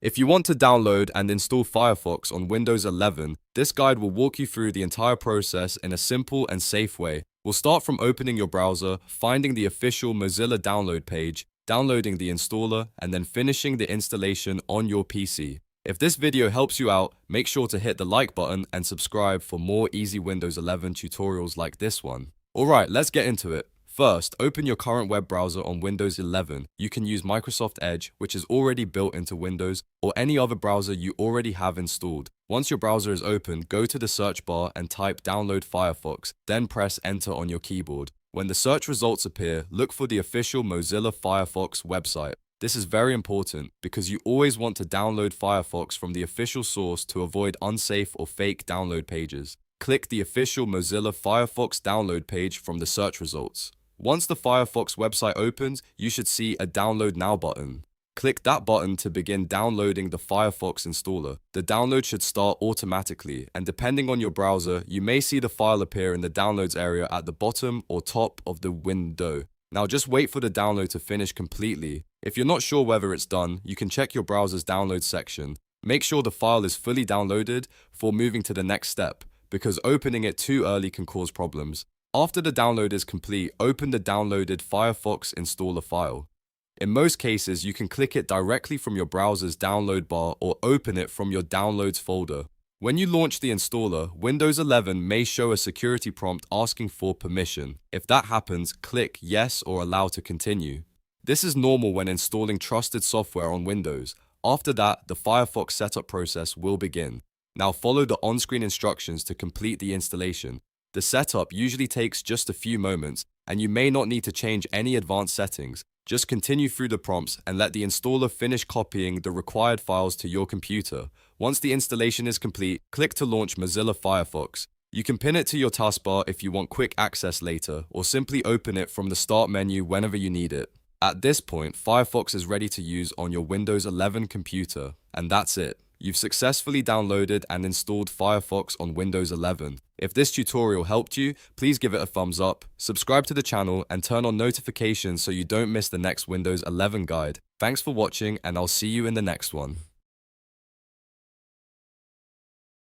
If you want to download and install Firefox on Windows 11, this guide will walk you through the entire process in a simple and safe way. We'll start from opening your browser, finding the official Mozilla download page, downloading the installer, and then finishing the installation on your PC. If this video helps you out, make sure to hit the like button and subscribe for more easy Windows 11 tutorials like this one. Alright, let's get into it. First, open your current web browser on Windows 11. You can use Microsoft Edge, which is already built into Windows, or any other browser you already have installed. Once your browser is open, go to the search bar and type Download Firefox, then press Enter on your keyboard. When the search results appear, look for the official Mozilla Firefox website. This is very important because you always want to download Firefox from the official source to avoid unsafe or fake download pages. Click the official Mozilla Firefox download page from the search results. Once the Firefox website opens, you should see a Download Now button. Click that button to begin downloading the Firefox installer. The download should start automatically, and depending on your browser, you may see the file appear in the downloads area at the bottom or top of the window. Now just wait for the download to finish completely. If you're not sure whether it's done, you can check your browser's download section. Make sure the file is fully downloaded before moving to the next step, because opening it too early can cause problems. After the download is complete, open the downloaded Firefox installer file. In most cases, you can click it directly from your browser's download bar or open it from your Downloads folder. When you launch the installer, Windows 11 may show a security prompt asking for permission. If that happens, click Yes or Allow to continue. This is normal when installing trusted software on Windows. After that, the Firefox setup process will begin. Now follow the on-screen instructions to complete the installation. The setup usually takes just a few moments, and you may not need to change any advanced settings. Just continue through the prompts and let the installer finish copying the required files to your computer. Once the installation is complete, click to launch Mozilla Firefox. You can pin it to your taskbar if you want quick access later, or simply open it from the Start menu whenever you need it. At this point, Firefox is ready to use on your Windows 11 computer, and that's it. You've successfully downloaded and installed Firefox on Windows 11. If this tutorial helped you, please give it a thumbs up, subscribe to the channel, and turn on notifications so you don't miss the next Windows 11 guide. Thanks for watching, and I'll see you in the next one.